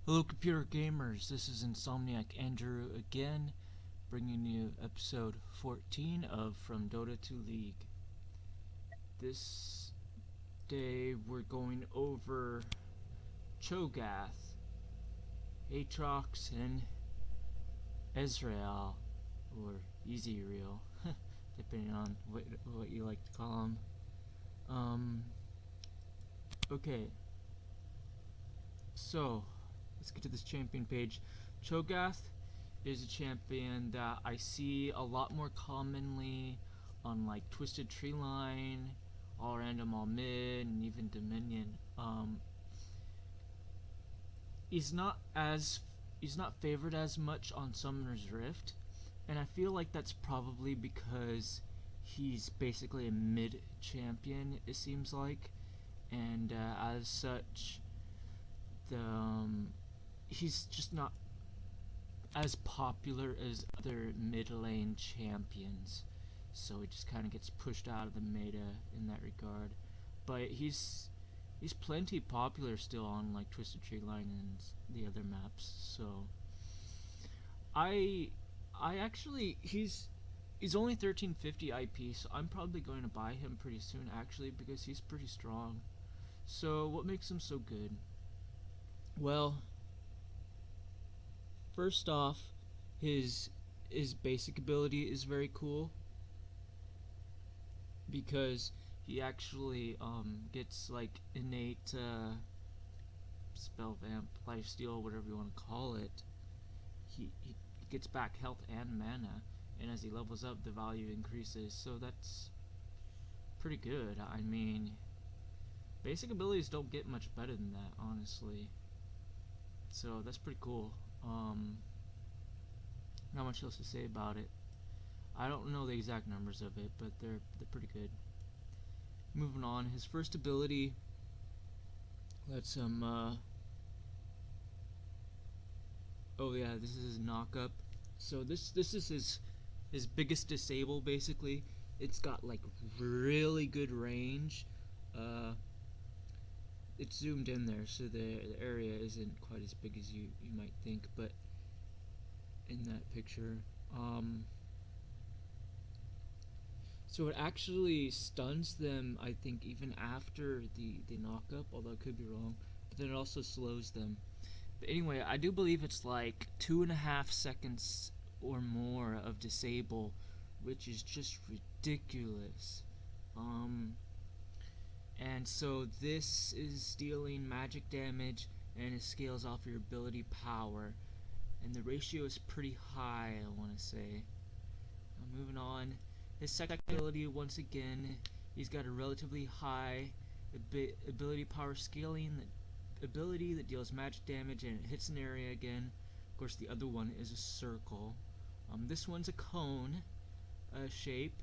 Hello computer gamers, this is Insomniac Andrew again, bringing you episode 14 of From Dota to League. This day we're going over Chogath, AATROX, and Ezreal, or Ezreal, depending on what you like to call them. Okay, so let's get to this champion page. Chogath is a champion that I see a lot more commonly on like Twisted Treeline, All Random, All Mid, and even Dominion. He's not favored as much on Summoner's Rift, and I feel like that's probably because he's basically a mid champion, it seems like, and as such, he's just not as popular as other mid lane champions, so he just kind of gets pushed out of the meta in that regard. But he's plenty popular still on like Twisted Treeline and the other maps. So I actually he's only 1350 IP, so I'm probably going to buy him pretty soon actually, because he's pretty strong. So what makes him so good? Well, first off, his basic ability is very cool because he actually gets like innate spell vamp, lifesteal, whatever you want to call it. He gets back health and mana, and as he levels up, the value increases. So that's pretty good. I mean, basic abilities don't get much better than that, honestly. So that's pretty cool. Not much else to say about it. I don't know the exact numbers of it, but they're pretty good. Moving on, his first ability lets him oh yeah, this is his knock up. So this is his biggest disable basically. It's got like really good range. It's zoomed in there, so the area isn't quite as big as you might think, but in that picture, so it actually stuns them, I think, even after the knock up, although I could be wrong. But then it also slows them. But anyway, I do believe it's like 2.5 seconds or more of disable, which is just ridiculous. And so this is dealing magic damage, and it scales off your ability power, and the ratio is pretty high, I want to say. Moving on, his second ability, once again, he's got a relatively high ability power scaling ability that deals magic damage and it hits an area again. Of course, the other one is a circle. This one's a cone shape,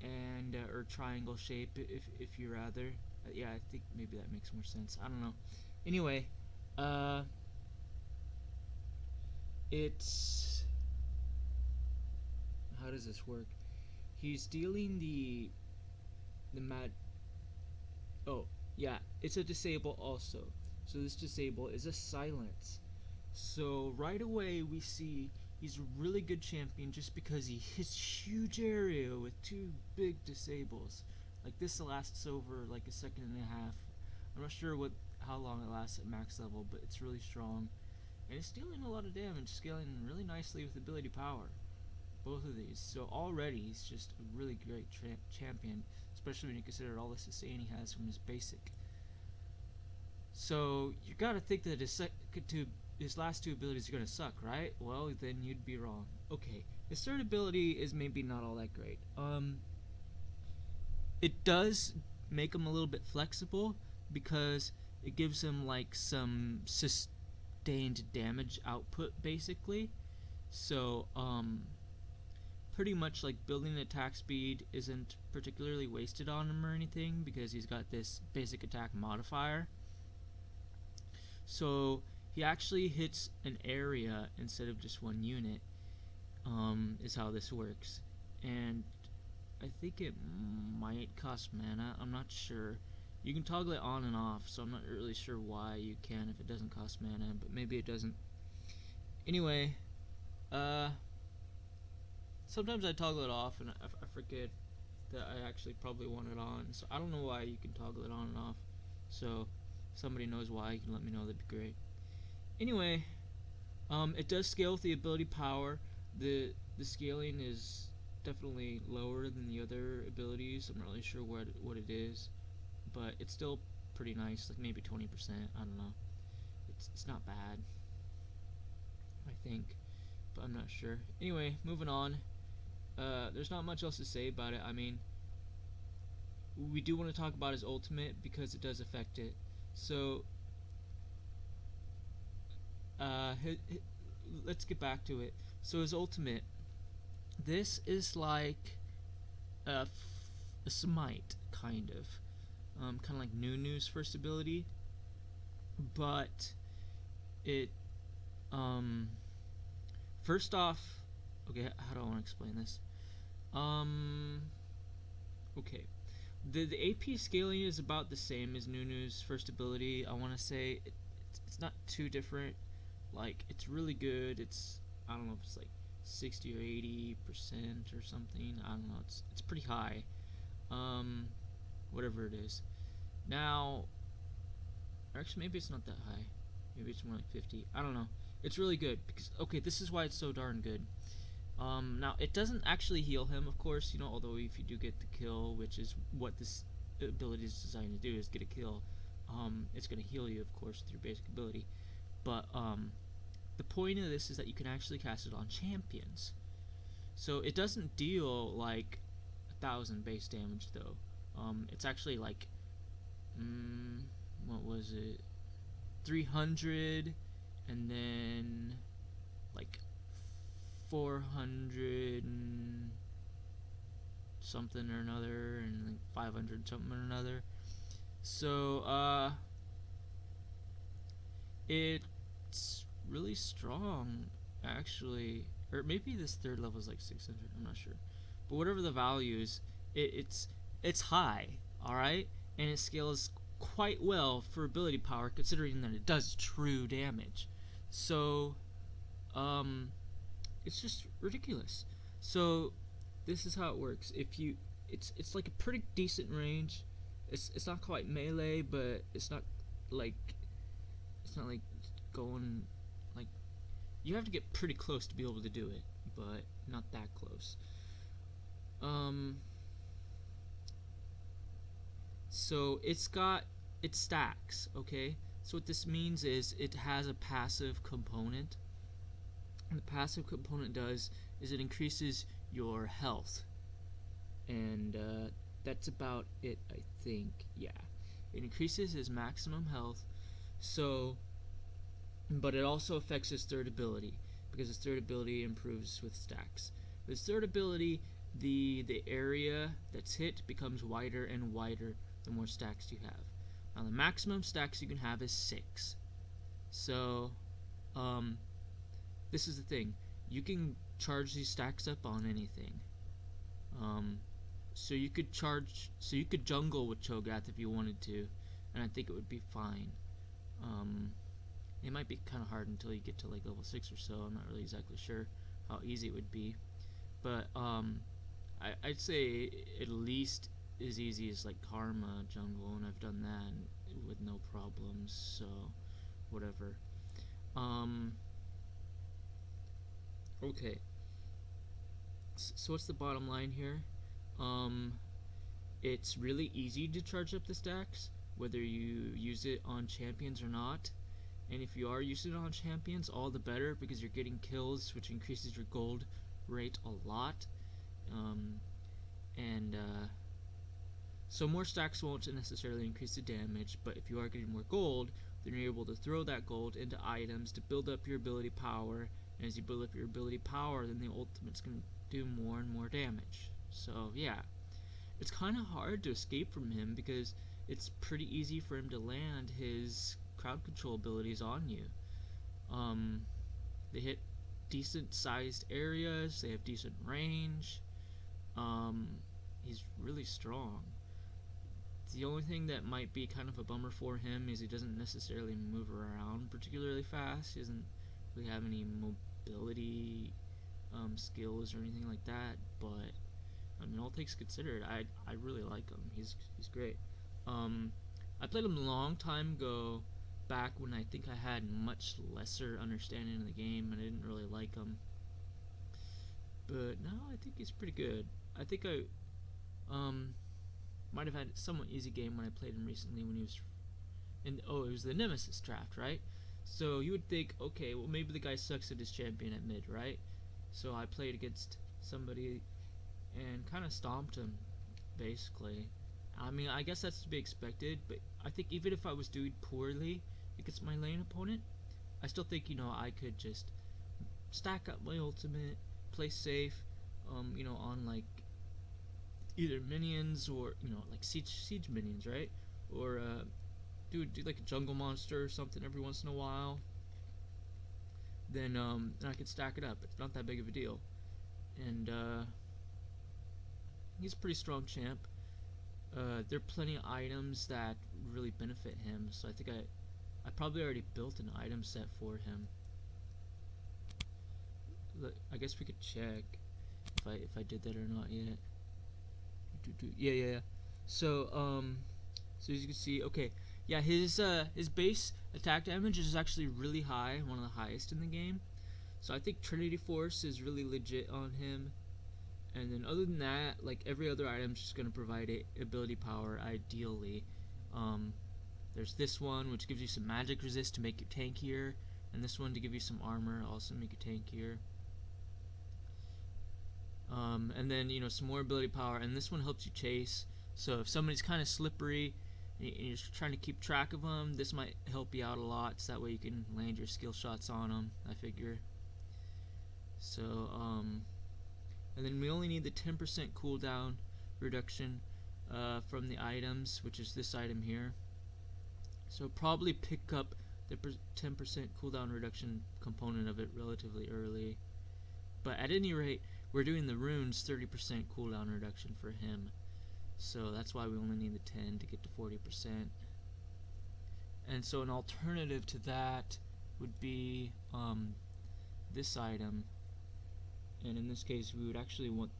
and or triangle shape, if you rather. Yeah, I think maybe that makes more sense. I don't know. Anyway, it's how does this work? He's dealing the mad. Oh, yeah, it's a disable also. So this disable is a silence. So right away we see he's a really good champion just because he hits huge area with 2 big disables. Like this lasts over like a second and a half. I'm not sure how long it lasts at max level, but it's really strong. And it's dealing a lot of damage, scaling really nicely with ability power. Both of these. So already he's just a really great champion, especially when you consider all the sustain he has from his basic. So you gotta think that his last 2 abilities are gonna suck, right? Well, then you'd be wrong. Okay, his third ability is maybe not all that great. It does make him a little bit flexible because it gives him like some sustained damage output, basically. So, pretty much like building attack speed isn't particularly wasted on him or anything because he's got this basic attack modifier. So he actually hits an area instead of just one unit, is how this works. And I think it might cost mana, I'm not sure. You can toggle it on and off, so I'm not really sure why you can if it doesn't cost mana, but maybe it doesn't. Anyway, sometimes I toggle it off and I forget that I actually probably want it on. So I don't know why you can toggle it on and off. So if somebody knows why, you can let me know, that'd be great. Anyway, it does scale with the ability power. The scaling is definitely lower than the other abilities. I'm not really sure what it is, but it's still pretty nice, like maybe 20%. I don't know. It's not bad, I think, but I'm not sure. Anyway, moving on. There's not much else to say about it. I mean, we do want to talk about his ultimate because it does affect it. So, let's get back to it. So his ultimate, this is like a smite, kind of like Nunu's first ability, but it, first off, okay, how do I want to explain this? Okay, the AP scaling is about the same as Nunu's first ability. I want to say it's not too different. Like, it's really good. It's, I don't know if it's like 60 or 80% or something. I don't know. It's pretty high. Whatever it is. Now, actually, maybe it's not that high. Maybe it's more like 50. I don't know. It's really good because, okay, this is why it's so darn good. Now, it doesn't actually heal him, of course, you know, although if you do get the kill, which is what this ability is designed to do, is get a kill, it's going to heal you, of course, with your basic ability. But, the point of this is that you can actually cast it on champions. So, it doesn't deal, like, 1,000 base damage, though. It's actually, like, what was it? 300, and then, like, 400 and something or another, and like 500 something or another. So it's really strong, actually. Or maybe this third level is like 600, I'm not sure, but whatever the values, it's high, all right, and it scales quite well for ability power, considering that it does true damage. So it's just ridiculous. So this is how it works. If you, it's like a pretty decent range. It's not quite melee, but it's not like going like, you have to get pretty close to be able to do it, but not that close. So it stacks, okay? So what this means is it has a passive component. And the passive component does is it increases your health, and that's about it, I think. Yeah, it increases his maximum health. So, but it also affects his third ability, because his third ability improves with stacks. With his third ability, the area that's hit becomes wider and wider the more stacks you have. Now the maximum stacks you can have is 6. So, this is the thing. You can charge these stacks up on anything. So you could jungle with Chogath if you wanted to, and I think it would be fine. It might be kind of hard until you get to like level 6 or so. I'm not really exactly sure how easy it would be, but I'd say at least as easy as like Karma jungle, and I've done that with no problems. So whatever. Okay. So what's the bottom line here? It's really easy to charge up the stacks, whether you use it on champions or not. And if you are using it on champions, all the better, because you're getting kills, which increases your gold rate a lot. So more stacks won't necessarily increase the damage, but if you are getting more gold, then you're able to throw that gold into items to build up your ability power. And as you build up your ability power, then the ultimate's going to do more and more damage. So yeah, it's kind of hard to escape from him, because it's pretty easy for him to land his crowd control abilities on you. They hit decent sized areas, they have decent range. He's really strong. The only thing that might be kind of a bummer for him is he doesn't necessarily move around particularly fast. He doesn't really have any mobility skills or anything like that. But I mean, all things considered, I really like him. He's great. I played him a long time ago, back when I think I had much lesser understanding of the game and I didn't really like him. But now I think he's pretty good. I think I might have had a somewhat easy game when I played him recently when he was in. Oh, it was the Nemesis draft, right? So you would think, okay, well maybe the guy sucks at his champion at mid, right? So I played against somebody and kind of stomped him, basically. I mean, I guess that's to be expected, but I think even if I was doing poorly against my lane opponent, I still think, I could just stack up my ultimate, play safe, on like either minions or, like siege minions, right? Or do like a jungle monster or something every once in a while. Then I could stack it up. It's not that big of a deal. And he's a pretty strong champ. There are plenty of items that really benefit him, so I think I probably already built an item set for him. I guess we could check if I did that or not yet. Yeah. So so as you can see, okay, yeah, his base attack damage is actually really high, one of the highest in the game. So I think Trinity Force is really legit on him. And then other than that, like every other item is just going to provide ability power, ideally. There's this one, which gives you some magic resist to make you tankier. And this one to give you some armor, also make you tankier. And then, some more ability power. And this one helps you chase. So if somebody's kind of slippery and you're trying to keep track of them, this might help you out a lot. So that way you can land your skill shots on them, I figure. So, and then we only need the 10% cooldown reduction from the items, which is this item here. So probably pick up the 10% cooldown reduction component of it relatively early. But at any rate, we're doing the runes 30% cooldown reduction for him. So that's why we only need the 10 to get to 40%. And so an alternative to that would be this item. And in this case, we would actually want to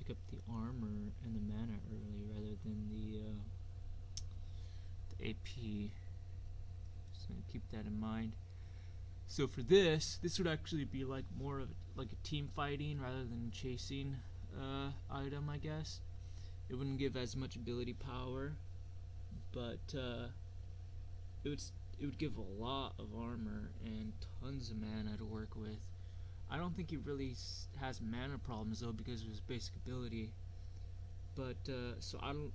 pick up the armor and the mana early rather than the AP. So keep that in mind. So for this would actually be like more of like a team fighting rather than chasing item, I guess. It wouldn't give as much ability power, but it would give a lot of armor and tons of mana to work with. I don't think he really has mana problems though because of his basic ability. But so I don't.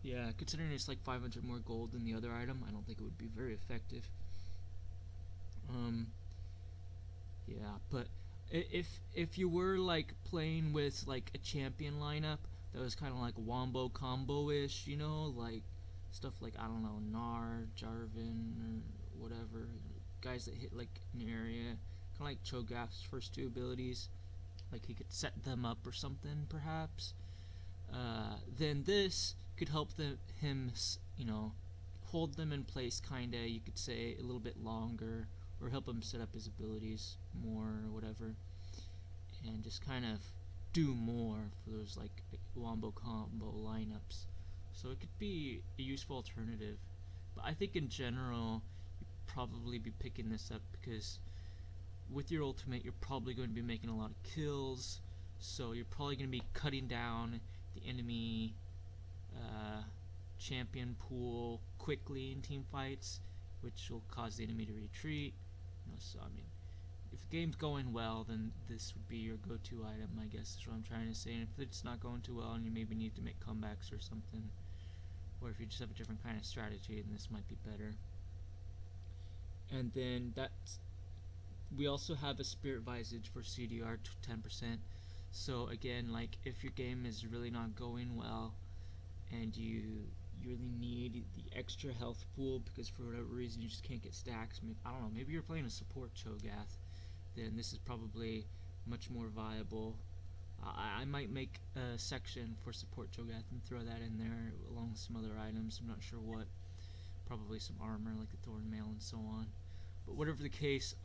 Yeah, considering it's like 500 more gold than the other item, I don't think it would be very effective. Yeah, but if you were like playing with like a champion lineup that was kind of like wombo combo-ish, like stuff like, I don't know, Gnar, Jarvan, or whatever, guys that hit like an area, kind of like Chogath's first two abilities, like he could set them up or something perhaps, then this could help him hold them in place, kinda, you could say, a little bit longer, or help him set up his abilities more or whatever, and just kind of do more for those like wombo combo lineups. So it could be a useful alternative, but I think in general you'd probably be picking this up because with your ultimate you're probably going to be making a lot of kills, so you're probably going to be cutting down the enemy champion pool quickly in team fights, which will cause the enemy to retreat. So I mean, if the game's going well, then this would be your go-to item, I guess is what I'm trying to say. And if it's not going too well and you maybe need to make comebacks or something, or if you just have a different kind of strategy, then this might be better. And then we also have a Spirit Visage for CDR 10%. So again, like if your game is really not going well and you really need the extra health pool because for whatever reason you just can't get stacks, I don't know, maybe you're playing a support Chogath, then this is probably much more viable I might make a section for support Chogath and throw that in there along with some other items. I'm not sure what. Probably some armor like the Thorn Mail and so on. But whatever the case,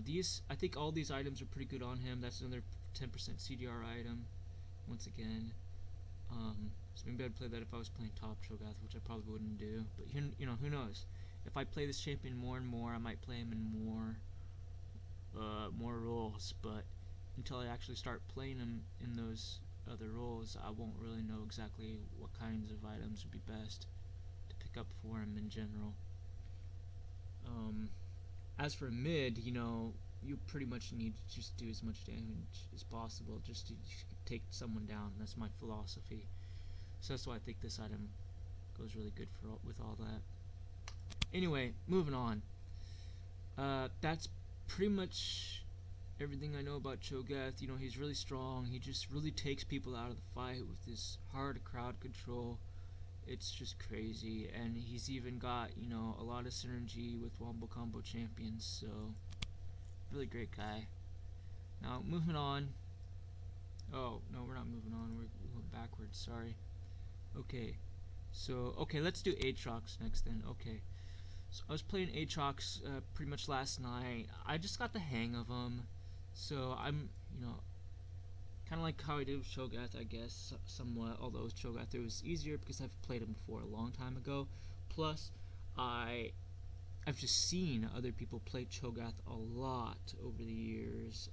these, I think all these items are pretty good on him. That's another 10% CDR item. Once again, so maybe I'd play that if I was playing top Chogath, which I probably wouldn't do. But who knows? If I play this champion more and more, I might play him in more roles. But until I actually start playing him in those other roles, I won't really know exactly what kinds of items would be best to pick up for him in general. As for mid, you pretty much need to just do as much damage as possible just to take someone down. That's my philosophy. So that's why I think this item goes really good with all that. Anyway, moving on. That's pretty much everything I know about Chogath. He's really strong. He just really takes people out of the fight with his hard crowd control. It's just crazy, and he's even got a lot of synergy with wombo combo champions. So really great guy. Now moving on. Oh no, we're not moving on. We're going backwards. Sorry. Okay. So let's do AATROX next then. Okay. So I was playing AATROX pretty much last night. I just got the hang of him. So I'm kind of like how I did with Chogath, I guess, somewhat. Although with Chogath it was easier because I've played him before a long time ago. Plus, I've just seen other people play Chogath a lot over the years,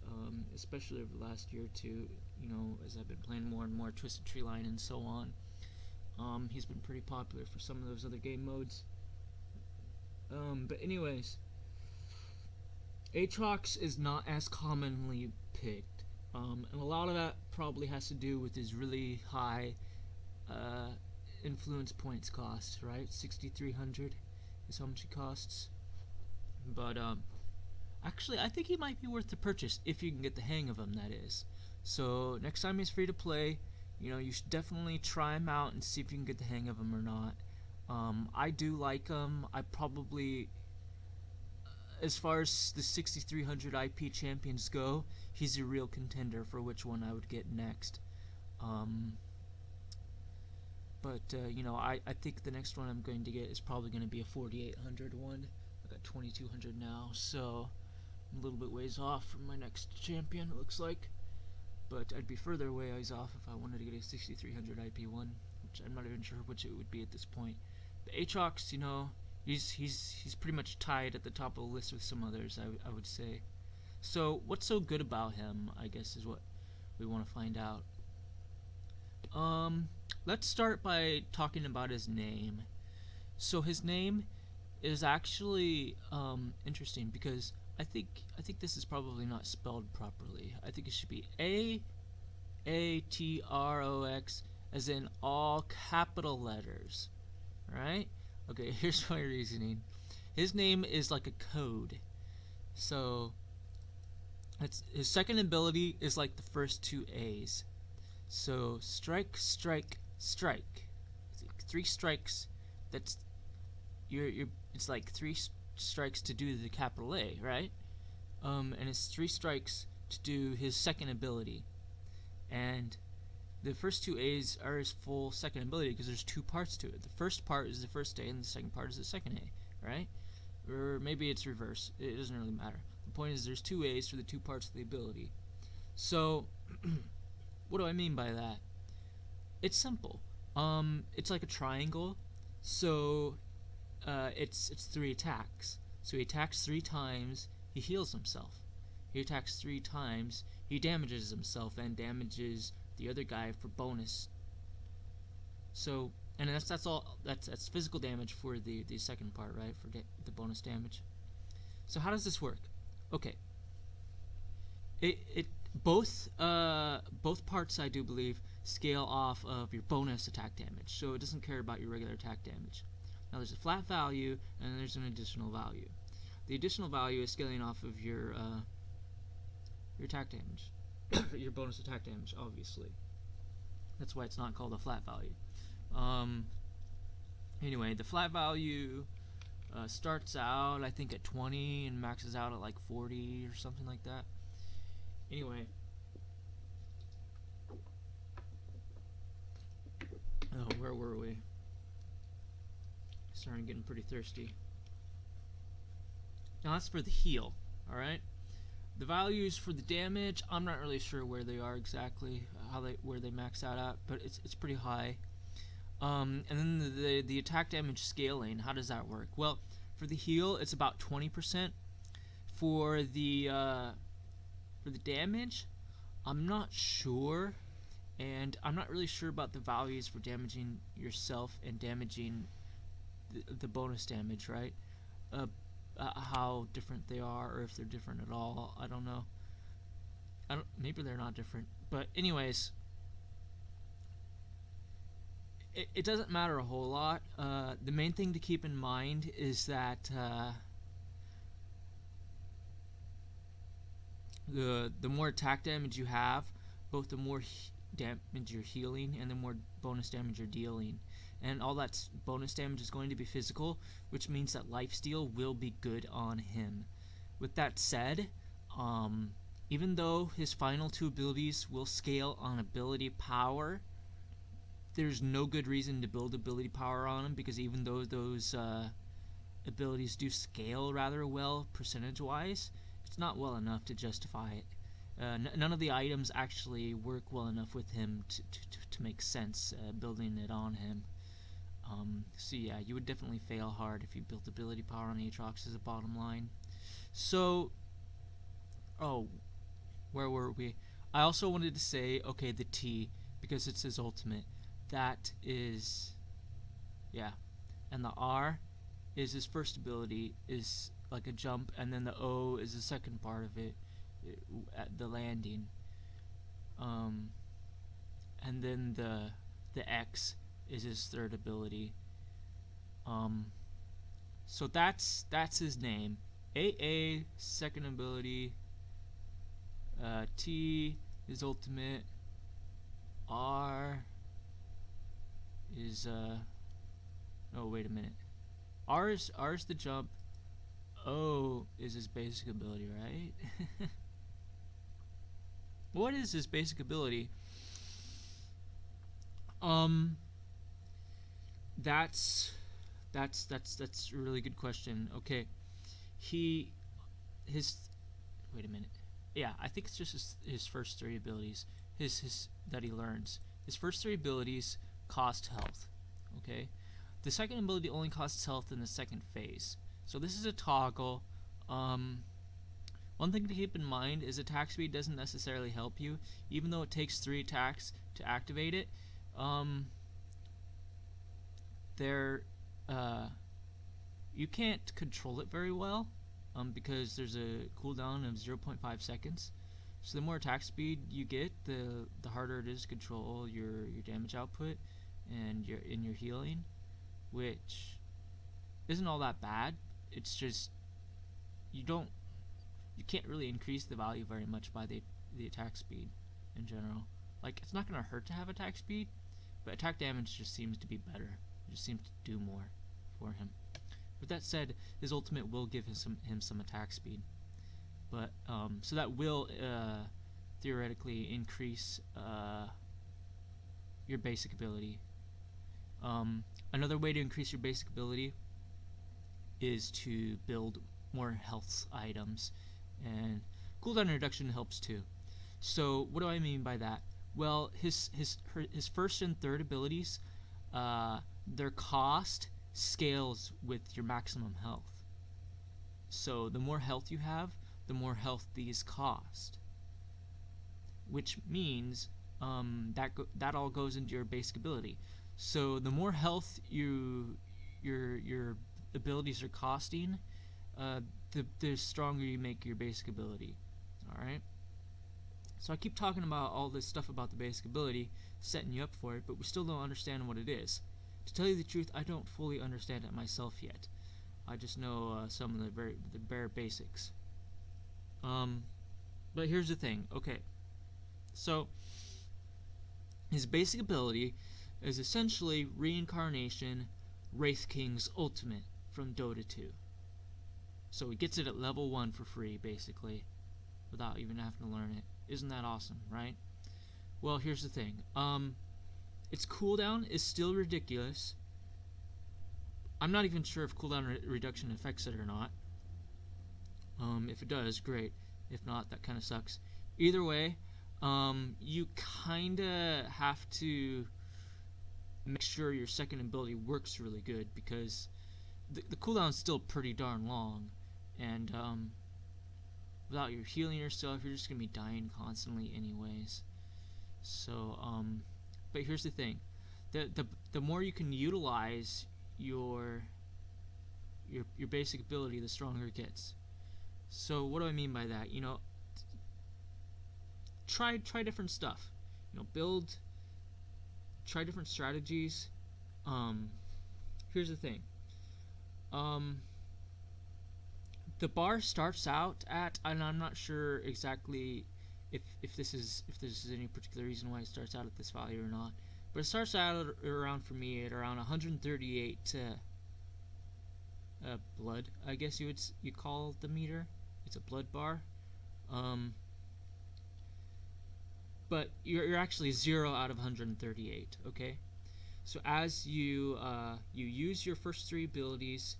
especially over the last year or two, as I've been playing more and more Twisted Tree Line and so on. He's been pretty popular for some of those other game modes. But anyways, AATROX is not as commonly picked, and a lot of that probably has to do with his really high influence points cost, right? 6,300 is how much he costs. But actually, I think he might be worth the purchase if you can get the hang of him, that is. So next time he's free to play, you should definitely try him out and see if you can get the hang of him or not. I do like him. I probably, as far as the 6,300 IP champions go, he's a real contender for which one I would get next. But I think the next one I'm going to get is probably going to be a 4,800 one. I got 2,200 now, so I'm a little bit ways off from my next champion, it looks like. But I'd be further ways off if I wanted to get a 6,300 IP one, which I'm not even sure which it would be at this point. The AATROX, he's pretty much tied at the top of the list with some others, I would say. So what's so good about him, I guess, is what we want to find out. Let's start by talking about his name. So his name is actually interesting because I think this is probably not spelled properly. I think it should be AATROX, as in all capital letters, right? Okay, here's my reasoning. His name is like a code. So his second ability is like the first two A's. So strike, strike, strike. 3 strikes. That's it's like 3 strikes to do the capital A, right? And it's 3 strikes to do his second ability. And the first 2 A's are his full second ability because there's 2 parts to it. The first part is the first A and the second part is the second A, right? Or maybe it's reverse. It doesn't really matter. The point is there's 2 A's for the 2 parts of the ability. So what do I mean by that? It's simple. It's like a triangle. So it's 3 attacks. So he attacks 3 times, he heals himself. He attacks 3 times, he damages himself and damages the other guy for bonus. So, and that's all. That's physical damage for the second part, right? For the bonus damage. So how does this work? Okay. Both parts, I do believe, scale off of your bonus attack damage, so it doesn't care about your regular attack damage. Now there's a flat value and there's an additional value. The additional value is scaling off of your attack damage, your bonus attack damage, obviously. That's why it's not called a flat value. Anyway, the flat value starts out, I think, at 20 and maxes out at like 40 or something like that. Anyway, Oh, where were we? Starting getting pretty thirsty. Now that's for the heal, alright? The values for the damage, I'm not really sure where they are exactly, where they max out at, but it's pretty high. And then the attack damage scaling, how does that work? Well, for the heal, it's about 20%. For the damage, I'm not sure, and I'm not really sure about the values for damaging yourself and damaging the bonus damage, right? How different they are, or if they're different at all. I don't know. Maybe they're not different, but anyways, it doesn't matter a whole lot. The main thing to keep in mind is that the more attack damage you have, both the more damage you're healing and the more bonus damage you're dealing. And all that bonus damage is going to be physical, which means that lifesteal will be good on him. With that said, even though his final two abilities will scale on ability power, there's no good reason to build ability power on him, because even though those abilities do scale rather well percentage-wise, it's not well enough to justify it. None of the items actually work well enough with him to make sense building it on him. So yeah, you would definitely fail hard if you built ability power on AATROX as a bottom line. So, where were we? I also wanted to say, okay, the T, because it's his ultimate. That is, yeah. And the R is his first ability, is like a jump, and then the O is the second part of it, at the landing. And then the X is his third ability. So that's his name. AA, second ability. T, his ultimate. R is oh, wait a minute. R is the jump. O is his basic ability, right? What is his basic ability? That's a really good question. Okay, wait a minute. Yeah, I think it's just his first three abilities. His that he learns. His first three abilities cost health. Okay, the second ability only costs health in the second phase. So this is a toggle. One thing to keep in mind is attack speed doesn't necessarily help you, even though it takes 3 attacks to activate it. You can't control it very well, because there's a cooldown of 0.5 seconds. So the more attack speed you get, the harder it is to control your damage output and your healing, which isn't all that bad. It's just you can't really increase the value very much by the attack speed in general. Like, it's not gonna hurt to have attack speed, but attack damage just seems to be better. It just seems to do more for him. With that said, his ultimate will give him some attack speed, but so that will theoretically increase your basic ability. Another way to increase your basic ability is to build more health items, and cooldown reduction helps too. So what do I mean by that? Well, his first and third abilities, their cost scales with your maximum health. So the more health you have, the more health these cost, which means that all goes into your basic ability. So the more health your abilities are costing, the stronger you make your basic ability. Alright? So I keep talking about all this stuff about the basic ability, setting you up for it, but we still don't understand what it is. To tell you the truth, I don't fully understand it myself yet. I just know some of the bare basics. But here's the thing. Okay, so his basic ability is essentially Reincarnation Wraith King's ultimate from Dota 2. So he gets it at level 1 for free, basically, without even having to learn it. Isn't that awesome, right? Well, here's the thing. its cooldown is still ridiculous. I'm not even sure if cooldown reduction affects it or not. If it does, great. If not, that kind of sucks. Either way, you kind of have to make sure your second ability works really good, because the cooldown is still pretty darn long, and without you healing yourself, you're just gonna be dying constantly anyways. So, but here's the thing: the more you can utilize your basic ability, the stronger it gets. So what do I mean by that? You know, try different stuff. You know, try different strategies. Here's the thing. The bar starts out at, and I'm not sure exactly if this is any particular reason why it starts out at this value or not, but it starts out around, for me, at around 138 blood, I guess you call the meter. It's a blood bar. But you're actually 0 out of 138, okay? So as you use your first 3 abilities,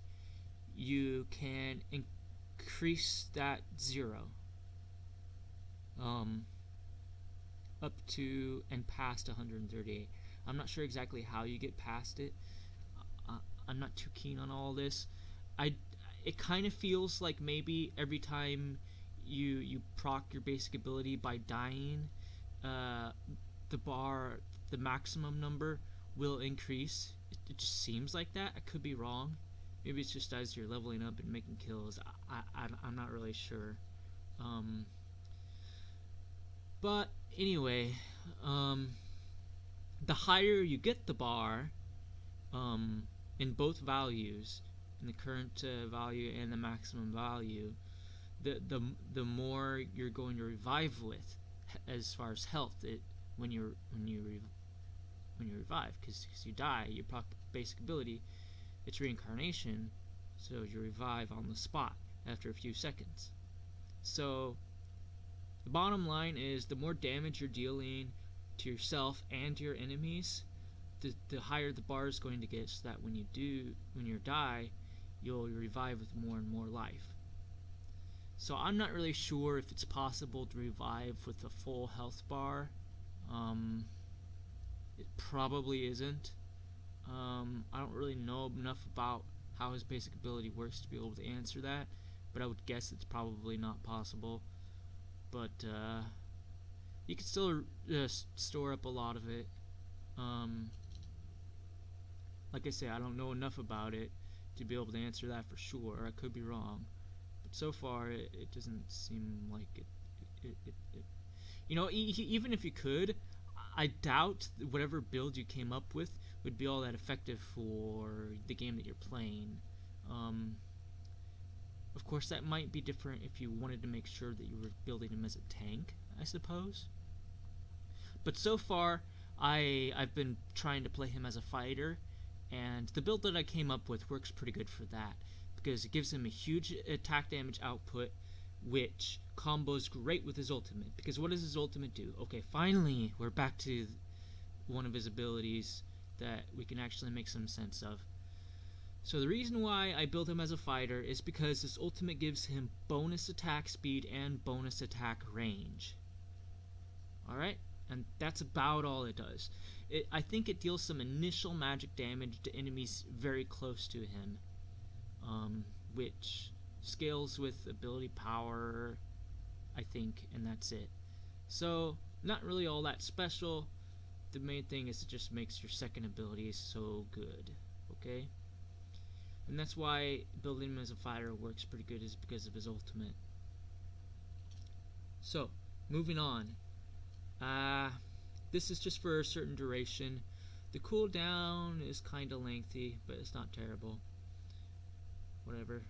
you can increase that 0 up to and past 138. I'm not sure exactly how you get past it. I'm not too keen on all this. It kind of feels like maybe every time you proc your basic ability by dying, the maximum number will increase. It just seems like that. I could be wrong. Maybe it's just as you're leveling up and making kills. I'm not really sure. But anyway, the higher you get the bar, in both values, in the current value and the maximum value, the more you're going to revive with, as far as health, when you revive, because you die, your basic ability, it's reincarnation, so you revive on the spot after a few seconds. So the bottom line is, the more damage you're dealing to yourself and to your enemies, the higher the bar is going to get, so that when you die, you'll revive with more and more life. So I'm not really sure if it's possible to revive with a full health bar. It probably isn't. I don't really know enough about how his basic ability works to be able to answer that, but I would guess it's probably not possible. But you can still store up a lot of it. Like I say, I don't know enough about it to be able to answer that for sure. I could be wrong, but so far it doesn't seem like it. You know, even if you could, I doubt whatever build you came up with would be all that effective for the game that you're playing. Of course, that might be different if you wanted to make sure that you were building him as a tank, I suppose. But so far, I've been trying to play him as a fighter, and the build that I came up with works pretty good for that, because it gives him a huge attack damage output, which combos great with his ultimate. Because what does his ultimate do? Okay, finally we're back to one of his abilities that we can actually make some sense of. So the reason why I built him as a fighter is because his ultimate gives him bonus attack speed and bonus attack range. Alright? And that's about all it does. I think it deals some initial magic damage to enemies very close to him, which scales with ability power, I think, and that's it. So, not really all that special. The main thing is it just makes your second ability so good, okay? And that's why building him as a fighter works pretty good, is because of his ultimate. So, moving on. This is just for a certain duration. The cooldown is kind of lengthy, but it's not terrible. Whatever.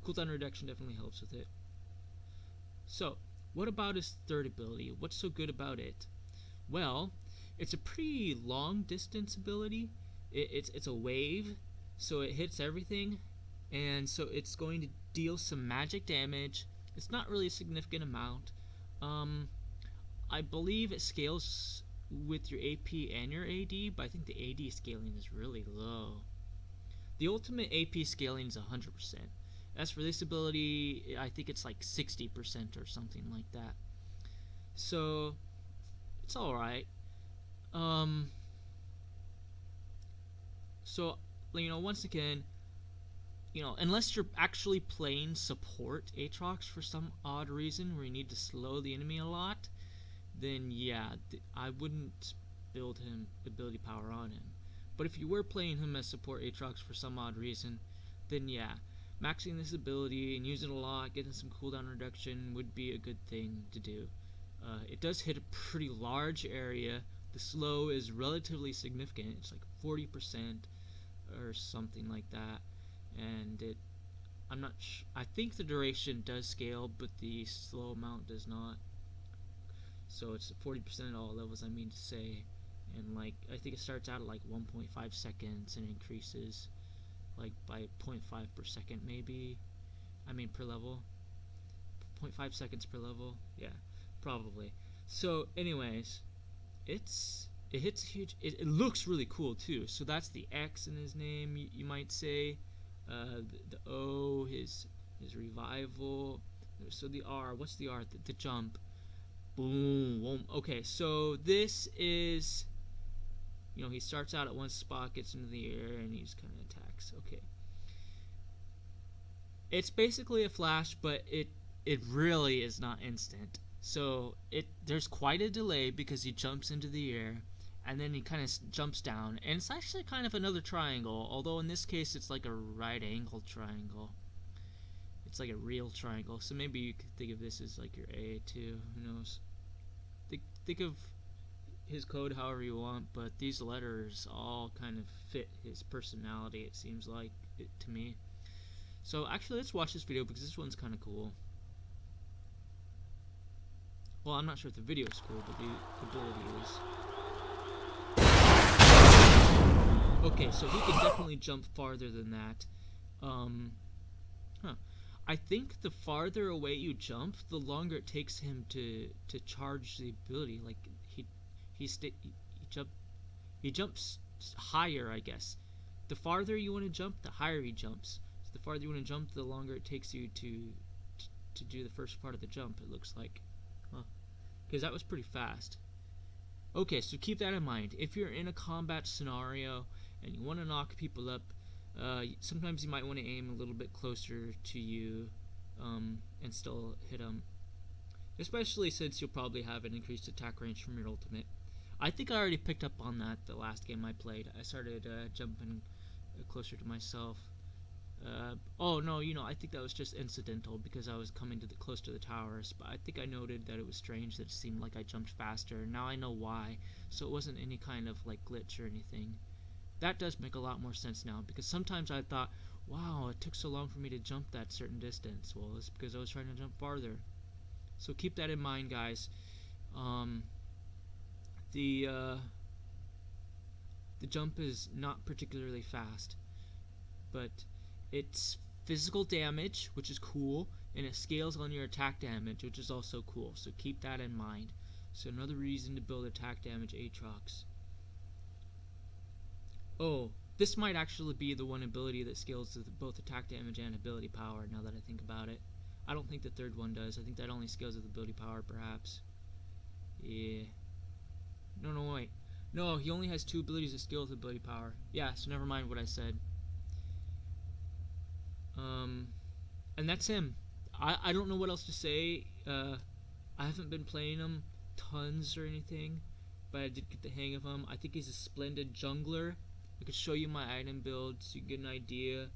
Cooldown reduction definitely helps with it. So, what about his third ability? What's so good about it? Well, it's a pretty long distance ability. It's a wave, so it hits everything, and so it's going to deal some magic damage. It's not really a significant amount. I believe it scales with your AP and your AD, but I think the AD scaling is really low. The ultimate AP scaling is 100%. As for this ability, I think it's like 60% or something like that. So it's alright. So, once again, unless you're actually playing support AATROX for some odd reason where you need to slow the enemy a lot, then yeah, I wouldn't build him ability power on him. But if you were playing him as support AATROX for some odd reason, then yeah, maxing this ability and using it a lot, getting some cooldown reduction would be a good thing to do. It does hit a pretty large area. The slow is relatively significant. It's like 40% or something like that. And I think the duration does scale, but the slow amount does not. So it's 40% at all levels, I mean to say. And I think it starts out at like 1.5 seconds and increases like by 0.5 per second maybe. I mean per level. 0.5 seconds per level. Yeah, probably. So anyways, it hits huge. It looks really cool too. So that's the X in his name, you might say. The O, his revival. So the R, what's the R? The jump. Boom. Okay, so this is, he starts out at one spot, gets into the air, and he just kind of attacks. Okay. It's basically a flash, but it really is not instant. So there's quite a delay because he jumps into the air, and then he kind of jumps down, and it's actually kind of another triangle, although in this case it's like a right angle triangle. It's like a real triangle, so maybe you could think of this as like your A2, who knows. Think of his code however you want, but these letters all kind of fit his personality, it seems like, to me. So actually, let's watch this video because this one's kind of cool. Well, I'm not sure if the video is cool, but the ability is. Okay, so he can definitely jump farther than that. I think the farther away you jump, the longer it takes him to charge the ability. Like he jumps higher, I guess. The farther you want to jump, the higher he jumps. So the farther you want to jump, the longer it takes you to do the first part of the jump. It looks like, because that was pretty fast. Okay, so keep that in mind. If you're in a combat scenario and you want to knock people up, sometimes you might want to aim a little bit closer to you and still hit them. Especially since you'll probably have an increased attack range from your ultimate. I think I already picked up on that the last game I played. I started jumping closer to myself. Oh no, I think that was just incidental because I was coming close to the towers, but I think I noted that it was strange that it seemed like I jumped faster. Now I know why, so it wasn't any kind of like glitch or anything. That does make a lot more sense now, because sometimes I thought, wow, it took so long for me to jump that certain distance. Well, it's because I was trying to jump farther. So keep that in mind, guys. The jump is not particularly fast, but it's physical damage, which is cool, and it scales on your attack damage, which is also cool. So keep that in mind. So another reason to build attack damage AATROX. Oh, this might actually be the one ability that scales to both attack damage and ability power, now that I think about it. I don't think the third one does. I think that only scales with ability power, perhaps. Yeah. No, wait. No, he only has 2 abilities that scale with ability power. Yeah, so never mind what I said. And that's him. I don't know what else to say. I haven't been playing him tons or anything, but I did get the hang of him. I think he's a splendid jungler. I could show you my item build so you can get an idea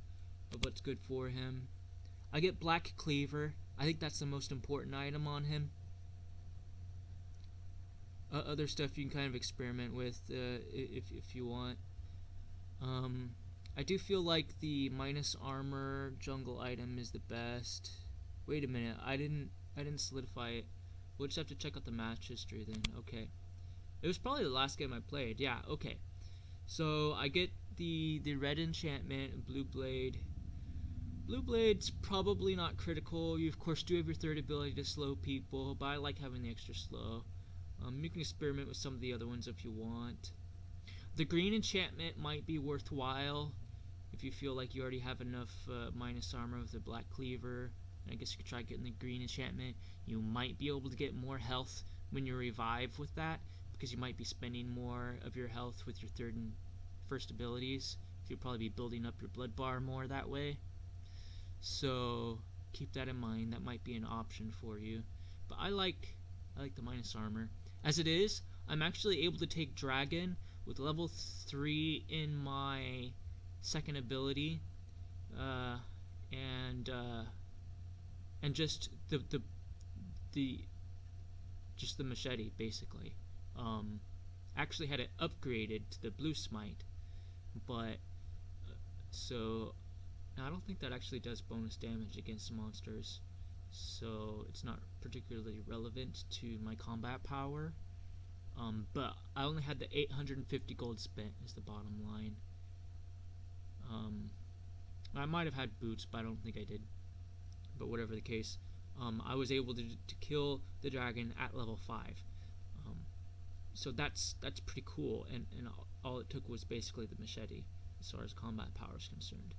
of what's good for him. I get Black Cleaver. I think that's the most important item on him. Other stuff you can kind of experiment with if you want. I do feel like the minus armor jungle item is the best. Wait a minute, I didn't solidify it. We'll just have to check out the match history then. Okay, it was probably the last game I played. Yeah, okay. So I get the red enchantment and blue blade. Blue blade's probably not critical. You of course do have your third ability to slow people, but I like having the extra slow. You can experiment with some of the other ones if you want. The green enchantment might be worthwhile if you feel like you already have enough minus armor with the black cleaver. I guess you could try getting the green enchantment. You might be able to get more health when you revive with that, because you might be spending more of your health with your third and first abilities. You'll probably be building up your blood bar more that way. So keep that in mind. That might be an option for you. But I like the minus armor. As it is, I'm actually able to take dragon with level 3 in my second ability, and just the just the machete basically. Actually had it upgraded to the blue smite, but so I don't think that actually does bonus damage against monsters, so it's not particularly relevant to my combat power. But I only had the 850 gold spent is the bottom line. I might have had boots, but I don't think I did. But whatever the case, I was able to kill the dragon at level 5. So that's pretty cool, and all it took was basically the machete as far as combat power is concerned.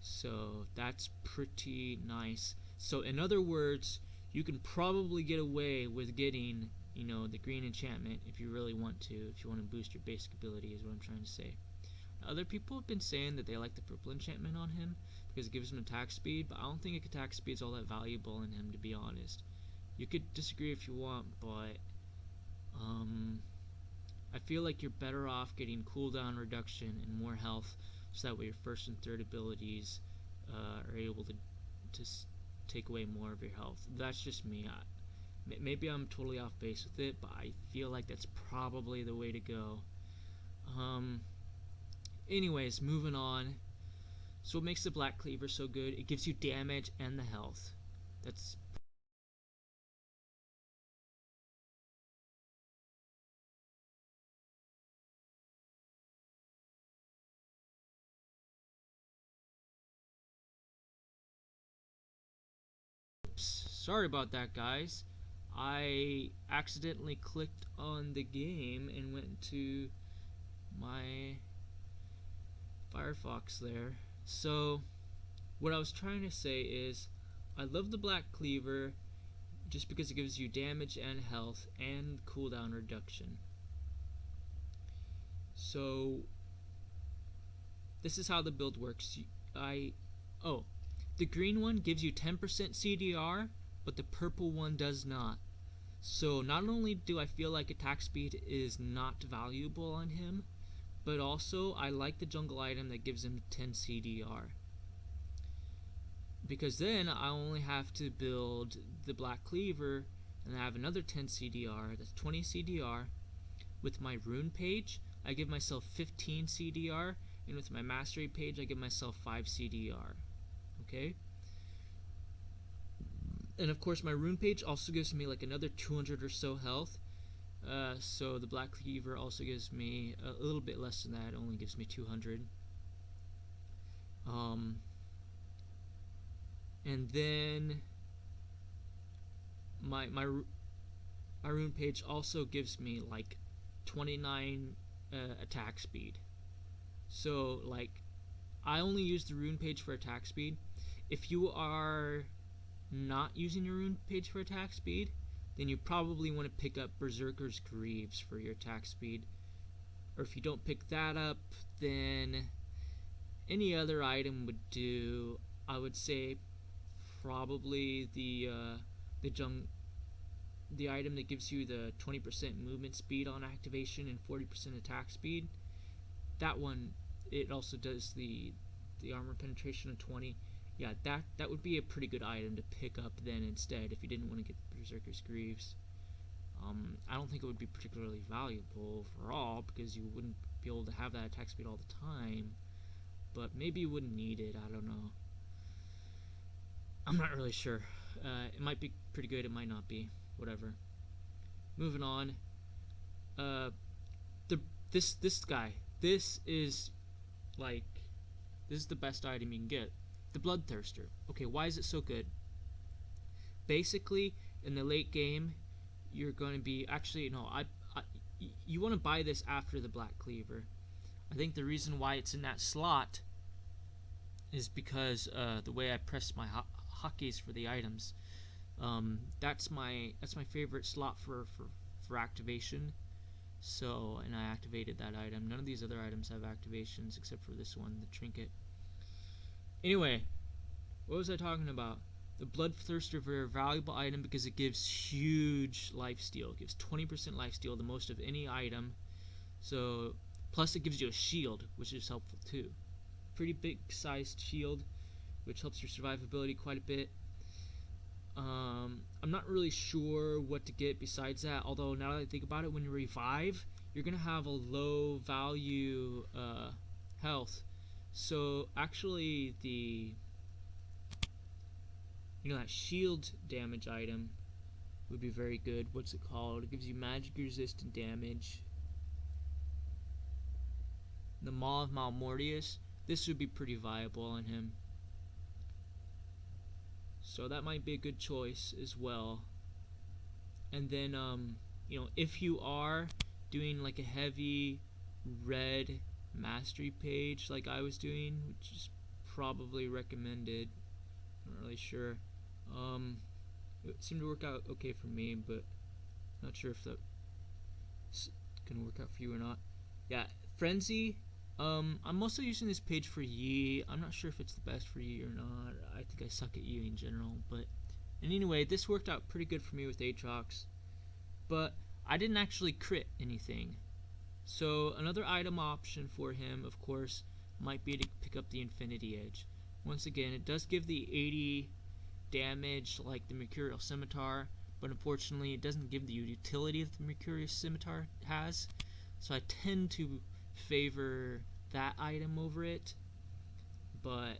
So that's pretty nice. So in other words, you can probably get away with getting, the green enchantment if you really want to, if you want to boost your basic ability, is what I'm trying to say. Now, other people have been saying that they like the purple enchantment on him because it gives him attack speed, but I don't think attack speed is all that valuable in him, to be honest. You could disagree if you want, but I feel like you're better off getting cooldown reduction and more health, so that way your first and third abilities are able to take away more of your health. That's just me. Maybe I'm totally off base with it, but I feel like that's probably the way to go. Anyways, moving on. So what makes the black cleaver so good? It gives you damage and the health. That's sorry about that, guys. I accidentally clicked on the game and went to my Firefox there. So what I was trying to say is I love the black cleaver just because it gives you damage and health and cooldown reduction. So this is how the build works. The green one gives you 10% CDR, but the purple one does not. So not only do I feel like attack speed is not valuable on him, but also I like the jungle item that gives him 10 CDR. Because then I only have to build the black cleaver and I have another 10 CDR, that's 20 CDR. With my rune page, I give myself 15 CDR, and with my mastery page, I give myself 5 CDR. Okay? And of course, my rune page also gives me like another 200 or so health. So the black cleaver also gives me a little bit less than that. It only gives me 200. And then my rune page also gives me like 29 attack speed. So like I only use the rune page for attack speed. If you are not using your rune page for attack speed, then you probably want to pick up Berserker's Greaves for your attack speed. Or if you don't pick that up, then any other item would do. I would say probably the item that gives you the 20% movement speed on activation and 40% attack speed. That one, it also does the armor penetration of 20. Yeah, that would be a pretty good item to pick up then instead if you didn't want to get Berserker's Greaves. I don't think it would be particularly valuable overall because you wouldn't be able to have that attack speed all the time, but maybe you wouldn't need it. I don't know. I'm not really sure. It might be pretty good, it might not be. Whatever. Moving on. This guy. This is the best item you can get. The Bloodthirster. Okay, why is it so good? Basically, in the late game, you're going to be actually no. You want to buy this after the Black Cleaver. I think the reason why it's in that slot is because the way I press my hotkeys for the items. That's my favorite slot for activation. So, and I activated that item. None of these other items have activations except for this one, the trinket. Anyway, what was I talking about? The Bloodthirster, very valuable item because it gives huge lifesteal. It gives 20% lifesteal, the most of any item. So, plus it gives you a shield, which is helpful too. Pretty big sized shield, which helps your survivability quite a bit. I'm not really sure what to get besides that, although now that I think about it, when you revive, you're going to have a low value health. So actually that shield damage item would be very good. What's it called? It gives you magic resistant damage. The Maw of Malmortius, this would be pretty viable on him. So that might be a good choice as well. And then, if you are doing like a heavy red mastery page like I was doing, which is probably recommended, I'm not really sure. It seemed to work out okay for me, but not sure if that's gonna work out for you or not. Yeah, Frenzy. I'm mostly using this page for Yi. I'm not sure if it's the best for Yi or not. I think I suck at Yi in general, but anyway, this worked out pretty good for me with AATROX. But I didn't actually crit anything. So another item option for him, of course, might be to pick up the Infinity Edge. Once again, it does give the 80 damage like the Mercurial Scimitar, but unfortunately it doesn't give the utility that the Mercurial Scimitar has. So I tend to favor that item over it, but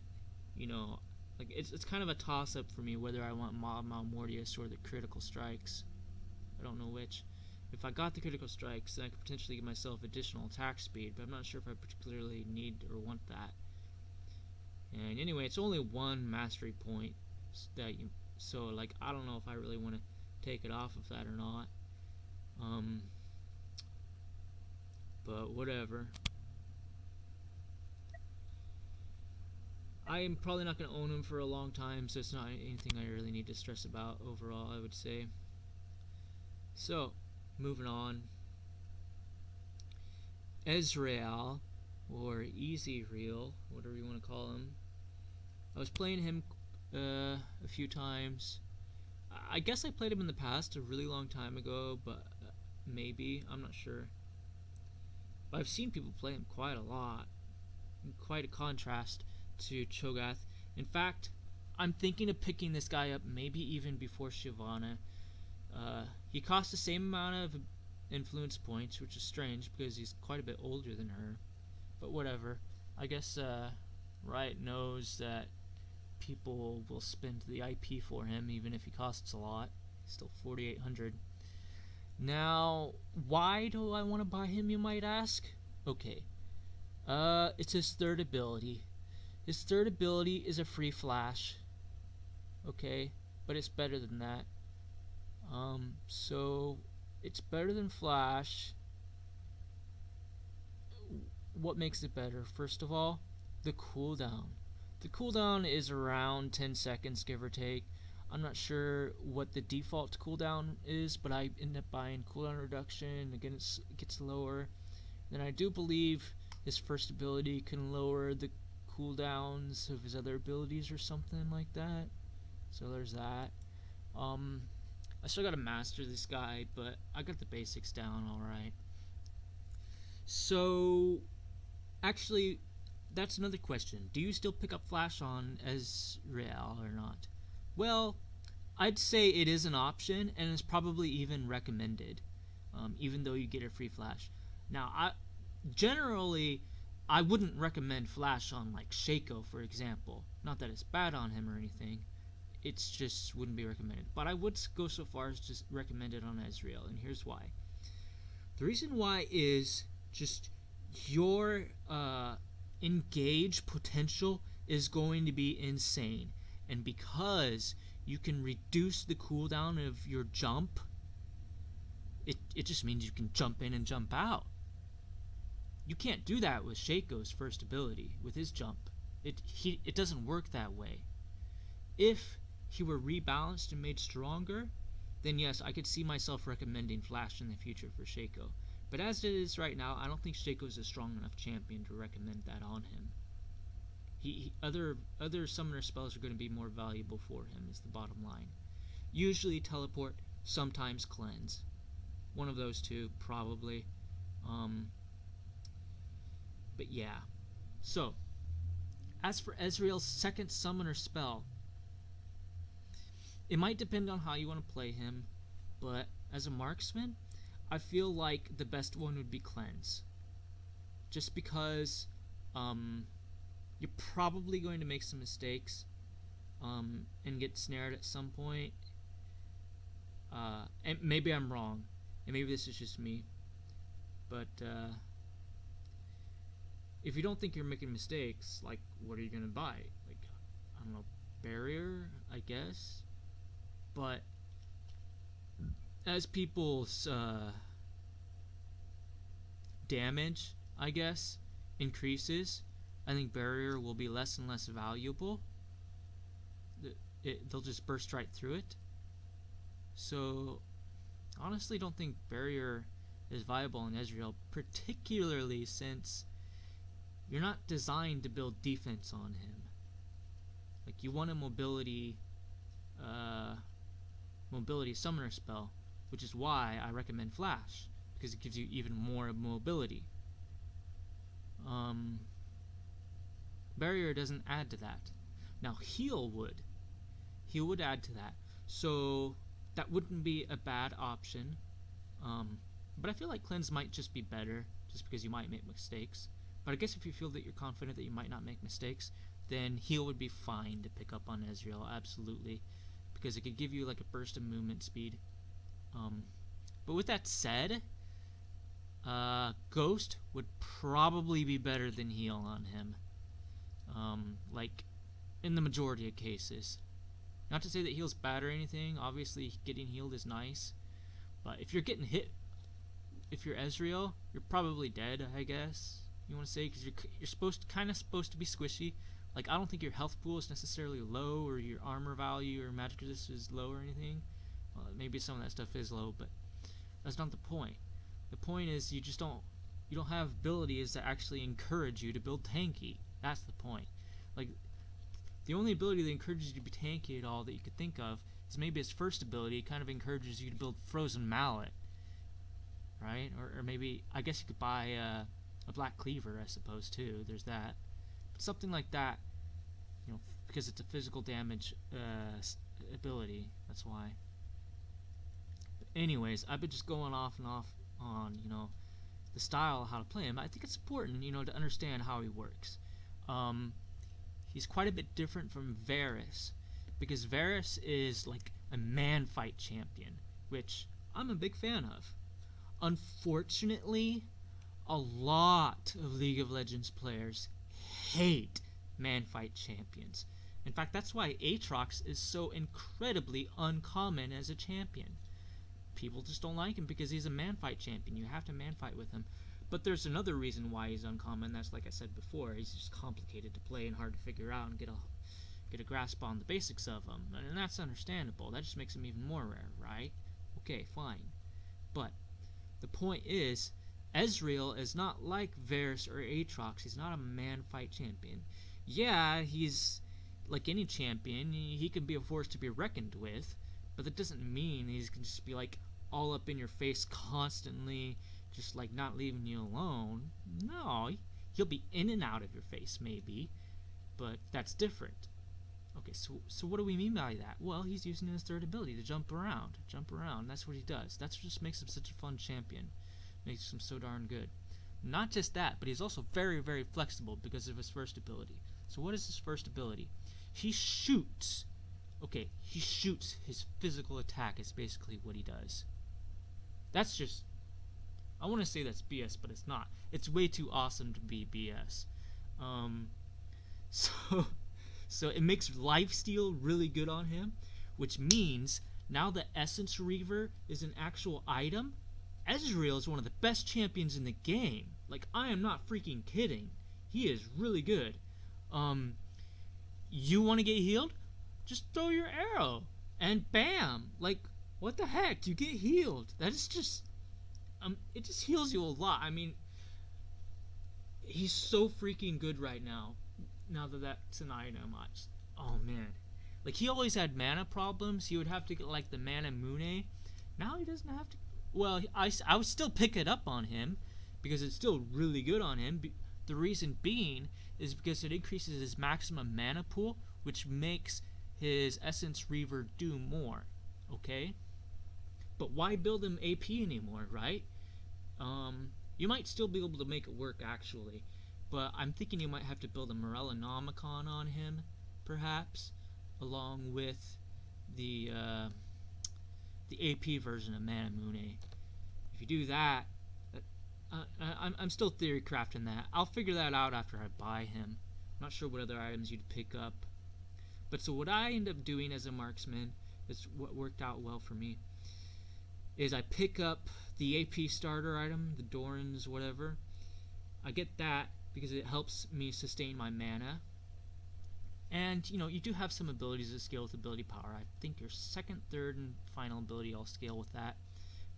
it's kind of a toss-up for me whether I want Maw of Malmortius or the critical strikes. I don't know which. If I got the critical strikes, then I could potentially give myself additional attack speed, but I'm not sure if I particularly need or want that. And anyway, it's only one mastery point so like I don't know if I really want to take it off of that or not. But whatever. I am probably not going to own him for a long time, so it's not anything I really need to stress about overall, I would say. So, moving on. Ezreal, or Ezreal, whatever you want to call him. I was playing him a few times. I guess I played him in the past a really long time ago, but maybe, I'm not sure. But I've seen people play him quite a lot. Quite a contrast to Chogath. In fact, I'm thinking of picking this guy up maybe even before Shyvana. He costs the same amount of influence points, which is strange because he's quite a bit older than her. But whatever. I guess Riot knows that people will spend the IP for him even if he costs a lot. He's still 4,800. Now, why do I want to buy him, you might ask? Okay. It's his third ability. His third ability is a free flash. Okay, but it's better than that. So it's better than flash. What makes it better? First of all, the cooldown. The cooldown is around 10 seconds, give or take. I'm not sure what the default cooldown is, but I end up buying cooldown reduction. Again, it gets lower. Then I do believe his first ability can lower the cooldowns of his other abilities or something like that. So there's that. I still gotta master this guy, but I got the basics down alright. So, actually, that's another question. Do you still pick up Flash on Ezreal or not? Well, I'd say it is an option, and it's probably even recommended, even though you get a free Flash. Now, generally, I wouldn't recommend Flash on, like, Shaco, for example. Not that it's bad on him or anything. It's just wouldn't be recommended. But I would go so far as to recommend it on Ezreal, and here's why. The reason why is just your engage potential is going to be insane. And because you can reduce the cooldown of your jump, it just means you can jump in and jump out. You can't do that with Shaco's first ability, with his jump. It doesn't work that way. If he were rebalanced and made stronger, then yes, I could see myself recommending Flash in the future for Shaco. But as it is right now, I don't think Shaco's a strong enough champion to recommend that on him. Other summoner spells are going to be more valuable for him, is the bottom line. Usually teleport, sometimes cleanse. One of those two, probably. But yeah. So, as for Ezreal's second summoner spell, it might depend on how you want to play him, but as a marksman, I feel like the best one would be cleanse. Just because you're probably going to make some mistakes and get snared at some point. And maybe I'm wrong, and maybe this is just me, but if you don't think you're making mistakes, like, what are you gonna buy? Like, I don't know, barrier, I guess. But as people's damage, I guess, increases, I think barrier will be less and less valuable. They'll just burst right through it. So, honestly, don't think barrier is viable in Ezreal, particularly since you're not designed to build defense on him. Like, you want a mobility summoner spell, which is why I recommend Flash, because it gives you even more mobility. Barrier doesn't add to that. Now, heal would. Heal would add to that. So that wouldn't be a bad option. But I feel like cleanse might just be better, just because you might make mistakes. But I guess if you feel that you're confident that you might not make mistakes, then heal would be fine to pick up on Ezreal, absolutely, because it could give you like a burst of movement speed. But with that said, Ghost would probably be better than heal on him, like in the majority of cases. Not to say that heal's bad or anything. Obviously, getting healed is nice, but if you're getting hit, if you're Ezreal, you're probably dead, I guess you want to say, because you're kind of supposed to be squishy. Like, I don't think your health pool is necessarily low, or your armor value or magic resistance is low or anything. Maybe some of that stuff is low, but that's not the point. The point is you don't have abilities that actually encourage you to build tanky. That's the point. Like, the only ability that encourages you to be tanky at all that you could think of is maybe his first ability. It kind of encourages you to build Frozen Mallet, right? Or maybe, I guess you could buy a Black Cleaver, I suppose, too. There's that. But something like that, you know, because it's a physical damage ability. That's why. But anyways, I've been just going off and off on, you know, the style of how to play him. I think it's important, you know, to understand how he works. He's quite a bit different from Varus, because Varus is like a man-fight champion, which I'm a big fan of. Unfortunately, a lot of League of Legends players hate man-fight champions. In fact, that's why AATROX is so incredibly uncommon as a champion. People just don't like him because he's a man-fight champion. You have to man-fight with him. But there's another reason why he's uncommon. That's, like I said before, he's just complicated to play and hard to figure out and get a grasp on the basics of him. And that's understandable. That just makes him even more rare, right? Okay, fine. But the point is, Ezreal is not like Varus or AATROX. He's not a man-fight champion. Yeah, he's like any champion. He can be a force to be reckoned with, but that doesn't mean he can just be like all up in your face constantly, just like not leaving you alone. No, he'll be in and out of your face maybe, but that's different. Okay, so what do we mean by that? Well, he's using his third ability to jump around. That's what he does. That's what just makes him such a fun champion. Makes him so darn good. Not just that, but he's also very, very flexible because of his first ability. So what is his first ability? He shoots. Okay, he shoots. His physical attack is basically what he does. That's just, I want to say that's BS, but it's not. It's way too awesome to be BS. So it makes lifesteal really good on him, which means now the Essence Reaver is an actual item. Ezreal is one of the best champions in the game. Like, I am not freaking kidding. He is really good. You want to get healed? Just throw your arrow. And bam! Like, what the heck? You get healed. That is just... it just heals you a lot. I mean, he's so freaking good right now. Now that that's an item. Oh, man. Like, he always had mana problems. He would have to get, like, the mana Mune. Now he doesn't have to... Well, I would still pick it up on him, because it's still really good on him. The reason being is because it increases his maximum mana pool, which makes his Essence Reaver do more. Okay? But why build him AP anymore, right? You might still be able to make it work, actually. But I'm thinking you might have to build a Morellonomicon on him, perhaps, along with the AP version of Mana Mune. If you do that, I'm still theory crafting that. I'll figure that out after I buy him. I'm not sure what other items you'd pick up. But so what I end up doing as a marksman, is what worked out well for me, is I pick up the AP starter item, the Doran's whatever. I get that because it helps me sustain my mana. And, you know, you do have some abilities that scale with ability power. I think your second, third, and final ability all scale with that.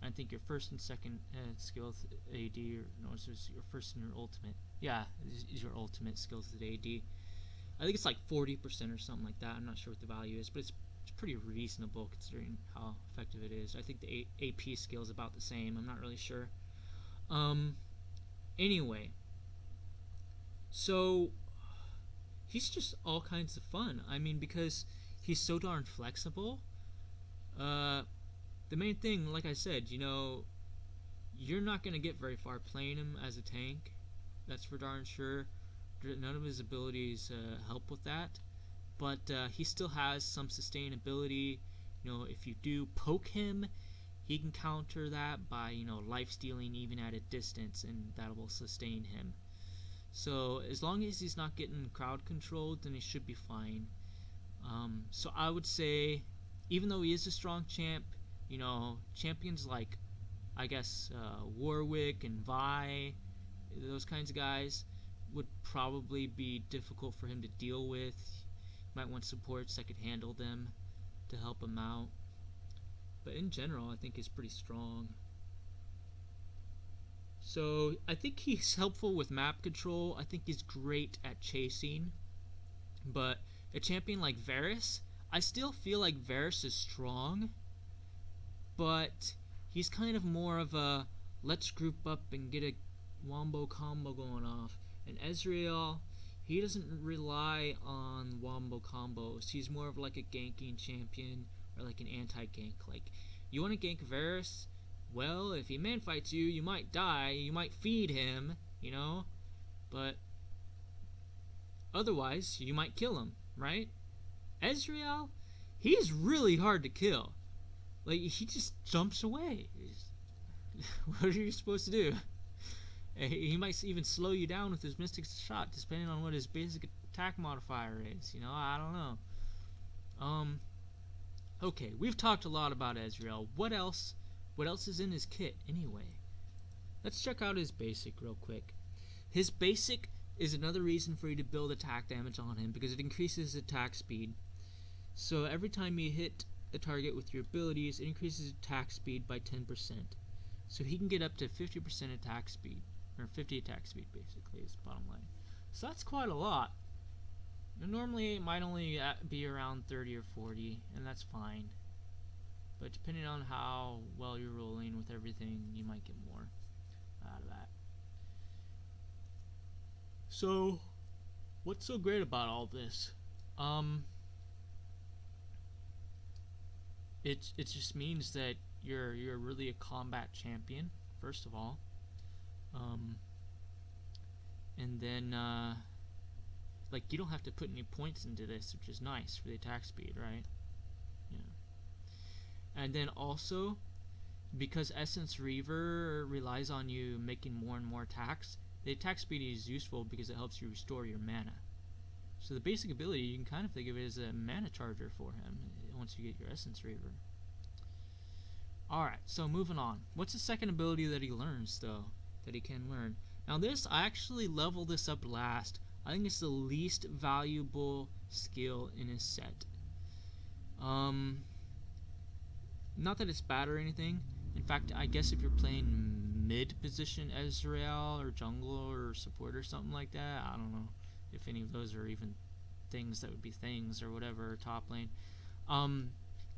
And I think your first and second scale with AD, or no, it's your first and your ultimate. Yeah, is your ultimate skills with AD. I think it's like 40% or something like that. I'm not sure what the value is, but it's pretty reasonable considering how effective it is. I think the AP skill is about the same. I'm not really sure. Anyway, so he's just all kinds of fun. I mean, because he's so darn flexible. The main thing, like I said, you know, you're not going to get very far playing him as a tank. That's for darn sure. None of his abilities help with that. But he still has some sustainability. You know, if you do poke him, he can counter that by, you know, life stealing even at a distance, and that will sustain him. So as long as he's not getting crowd controlled, then he should be fine. So I would say, even though he is a strong champ, you know, champions like, I guess, Warwick and Vi, those kinds of guys, would probably be difficult for him to deal with. Might want supports that could handle them to help him out. But in general, I think he's pretty strong. So I think he's helpful with map control. I think he's great at chasing. But a champion like Varus, I still feel like Varus is strong, but he's kind of more of a let's group up and get a wombo combo going off. And Ezreal, he doesn't rely on wombo combos. He's more of like a ganking champion, or like an anti-gank. Like, you want to gank Varus? Well, if he man fights you, you might die. You might feed him, you know? But otherwise, you might kill him, right? Ezreal, he's really hard to kill. Like, he just jumps away. What are you supposed to do? He might even slow you down with his Mystic Shot, depending on what his basic attack modifier is. You know, I don't know. Okay, we've talked a lot about Ezreal. What else is in his kit, anyway? Let's check out his basic real quick. His basic is another reason for you to build attack damage on him, because it increases attack speed. So every time you hit a target with your abilities, it increases attack speed by 10%. So he can get up to 50% attack speed, or 50 attack speed basically is the bottom line. So that's quite a lot. Normally it might only be around 30 or 40, and that's fine. But depending on how well you're rolling with everything, you might get more out of that. So, what's so great about all this? It just means that you're really a combat champion, first of all. And then like, you don't have to put any points into this, which is nice for the attack speed, right? Yeah. And then also, because Essence Reaver relies on you making more and more attacks, the attack speed is useful because it helps you restore your mana. So the basic ability, you can kind of think of it as a mana charger for him once you get your Essence Reaver. Alright, so moving on. What's the second ability that he learns, though? That he can learn. Now this, I actually leveled this up last. I think it's the least valuable skill in his set. Not that it's bad or anything. In fact, I guess if you're playing mid-position Ezreal or jungle or support or something like that, I don't know if any of those are even things that would be things or whatever, top lane.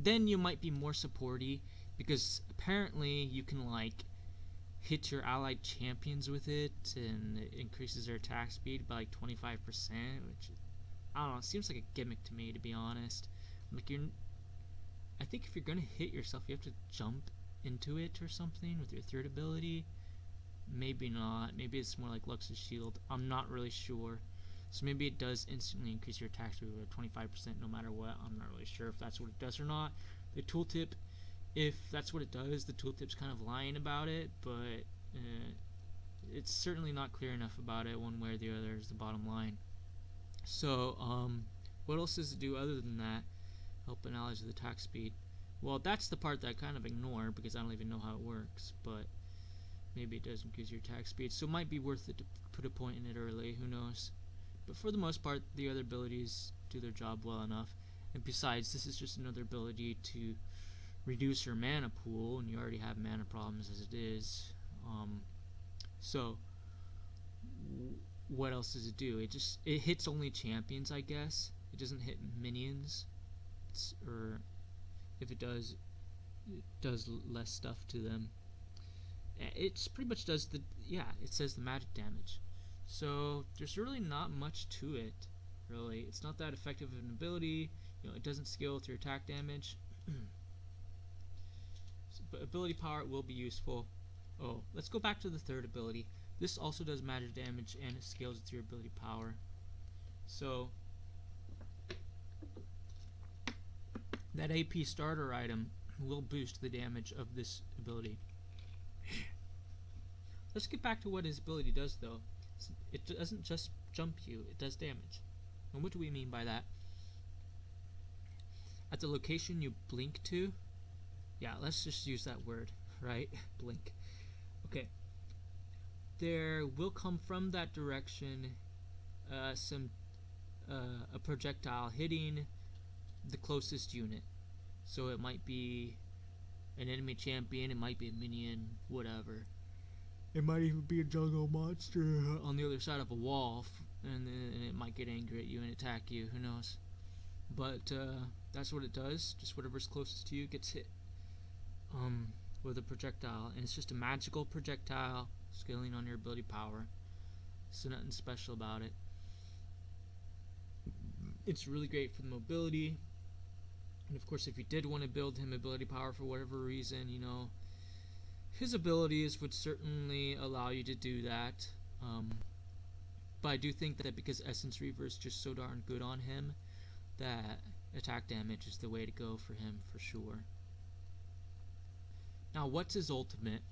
Then you might be more supporty, because apparently you can like hit your allied champions with it, and it increases their attack speed by like 25%, which I don't know, seems like a gimmick to me, to be honest. Like I think if you're gonna hit yourself, you have to jump into it or something with your third ability. Maybe not. Maybe it's more like Lux's shield. I'm not really sure. So maybe it does instantly increase your attack speed by 25% no matter what. I'm not really sure if that's what it does or not. The tooltip, if that's what it does, the tooltip's kind of lying about it, but it's certainly not clear enough about it one way or the other is the bottom line. So, what else does it do other than that? Help an allies with attack speed. Well, that's the part that I kind of ignore because I don't even know how it works, but maybe it does increase your attack speed, so it might be worth it to put a point in it early, who knows. But for the most part, the other abilities do their job well enough. And besides, this is just another ability to reduce your mana pool, and you already have mana problems as it is. So what else does it do? It hits only champions, I guess. It doesn't hit minions, or if it does less stuff to them. It pretty much does it says the magic damage. So there's really not much to it, really. It's not that effective of an ability. It doesn't scale with your attack damage. But ability power will be useful. Oh, let's go back to the third ability. This also does magic damage and it scales with your ability power. So that AP starter item will boost the damage of this ability. Let's get back to what his ability does, though. It doesn't just jump you, it does damage. And what do we mean by that? At the location you blink to, yeah, let's just use that word, right? Blink. Okay. There will come from that direction a projectile hitting the closest unit. So it might be an enemy champion, it might be a minion, whatever. It might even be a jungle monster on the other side of a wall, and it might get angry at you and attack you, who knows. But that's what it does. Just whatever's closest to you gets hit with a projectile. And it's just a magical projectile, scaling on your ability power. So nothing special about it. It's really great for the mobility. And of course, if you did want to build him ability power for whatever reason, his abilities would certainly allow you to do that. But I do think that because Essence Reaver is just so darn good on him, that attack damage is the way to go for him for sure. Now, what's his ultimate?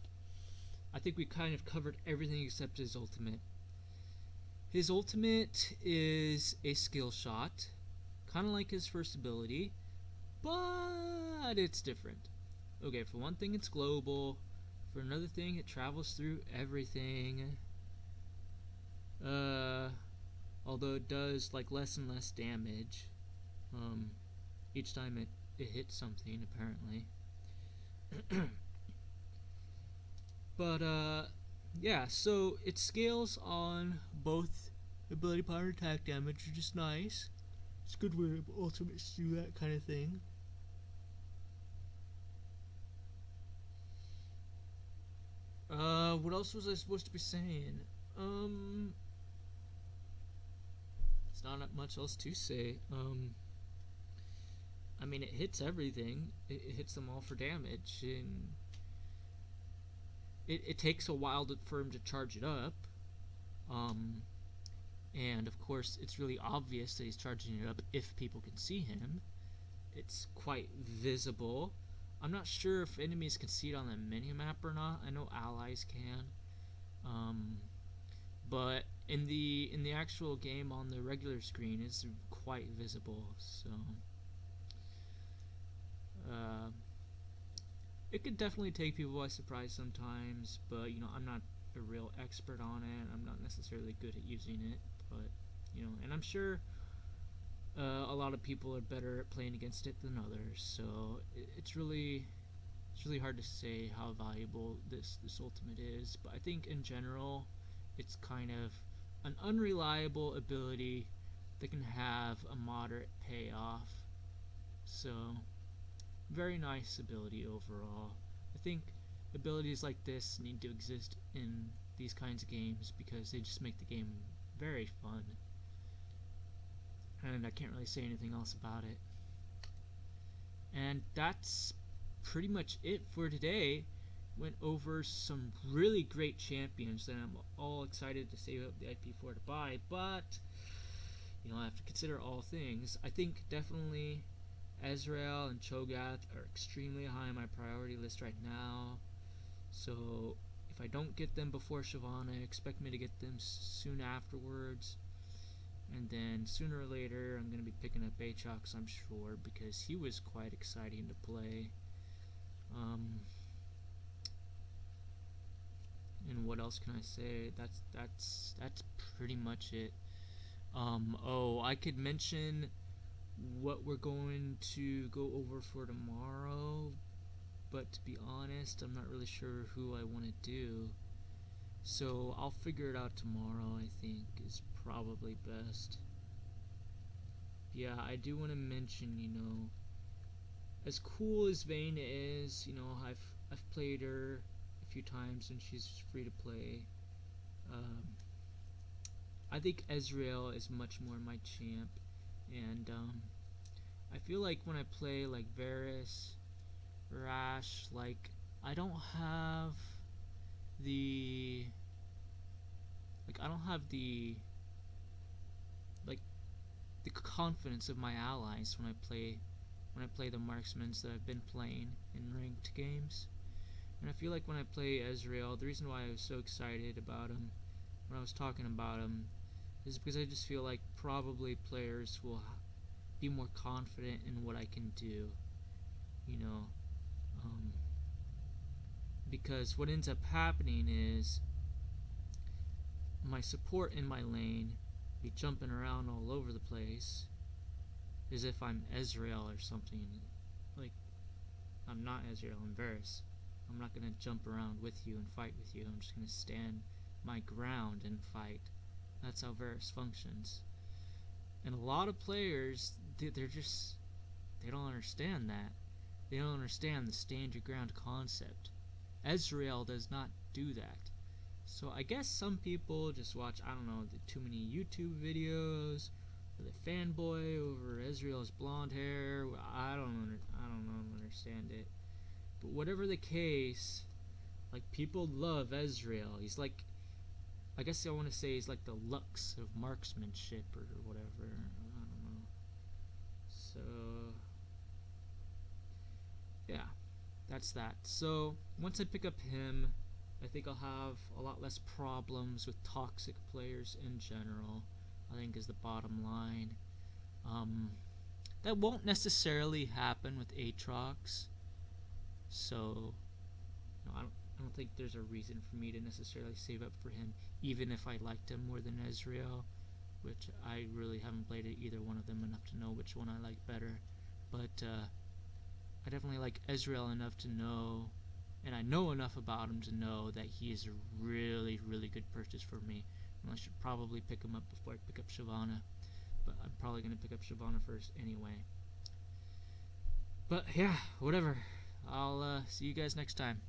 I think we kind of covered everything except his ultimate. His ultimate is a skill shot, kind of like his first ability, but it's different. Okay, for one thing, it's global. For another thing, it travels through everything. Although it does like less and less damage each time it hits something, apparently. But yeah, so it scales on both ability power and attack damage, which is nice. It's good when ultimates do that kind of thing. What else was I supposed to be saying? It's not much else to say. I mean, it hits everything. It hits them all for damage, and it takes a while for him to charge it up. And of course, it's really obvious that he's charging it up if people can see him. It's quite visible. I'm not sure if enemies can see it on the minimap or not. I know allies can. But in the actual game on the regular screen, it's quite visible. So it could definitely take people by surprise sometimes, but I'm not a real expert on it. I'm not necessarily good at using it, but and I'm sure a lot of people are better at playing against it than others. So it's really hard to say how valuable this ultimate is. But I think in general, it's kind of an unreliable ability that can have a moderate payoff. So very nice ability overall. I think abilities like this need to exist in these kinds of games because they just make the game very fun. And I can't really say anything else about it. And that's pretty much it for today. Went over some really great champions that I'm all excited to save up the IP for to buy, but I have to consider all things. I think definitely Ezreal and Chogath are extremely high on my priority list right now. So if I don't get them before Shyvana, expect me to get them soon afterwards. And then sooner or later, I'm going to be picking up AATROX, I'm sure, because he was quite exciting to play. And what else can I say? That's pretty much it. I could mention what we're going to go over for tomorrow, but to be honest, I'm not really sure who I want to do. So I'll figure it out tomorrow, I think, is probably best. Yeah, I do want to mention, as cool as Vayne is, I've played her a few times and she's free to play. I think Ezreal is much more my champ, and I feel like when I play like Varus, Rash, like I don't have the the confidence of my allies when I play the marksmen that I've been playing in ranked games. And I feel like when I play Ezreal, the reason why I was so excited about him when I was talking about him is because I just feel like probably players will be more confident in what I can do, because what ends up happening is my support in my lane be jumping around all over the place as if I'm Ezreal or something. Like, I'm not Ezreal, I'm Varus. I'm not going to jump around with you and fight with you. I'm just going to stand my ground and fight. That's how Varus functions. And a lot of players, they don't understand that. They don't understand the stand your ground concept. Ezreal does not do that. So I guess some people just watch, I don't know, too many YouTube videos, or they fanboy over Ezreal's blonde hair. I don't understand it. But whatever the case, like, people love Ezreal. He's like, I guess I want to say he's like the Lux of marksmanship or whatever. I don't know. So yeah, that's that. So once I pick up him, I think I'll have a lot less problems with toxic players in general, I think, is the bottom line. That won't necessarily happen with AATROX, so I don't think there's a reason for me to necessarily save up for him, even if I liked him more than Ezreal, which I really haven't played either one of them enough to know which one I like better. But I definitely like Ezreal enough to know, and I know enough about him to know that he is a really, really good purchase for me. And I should probably pick him up before I pick up Shyvana, but I'm probably going to pick up Shyvana first anyway. But yeah, whatever. I'll see you guys next time.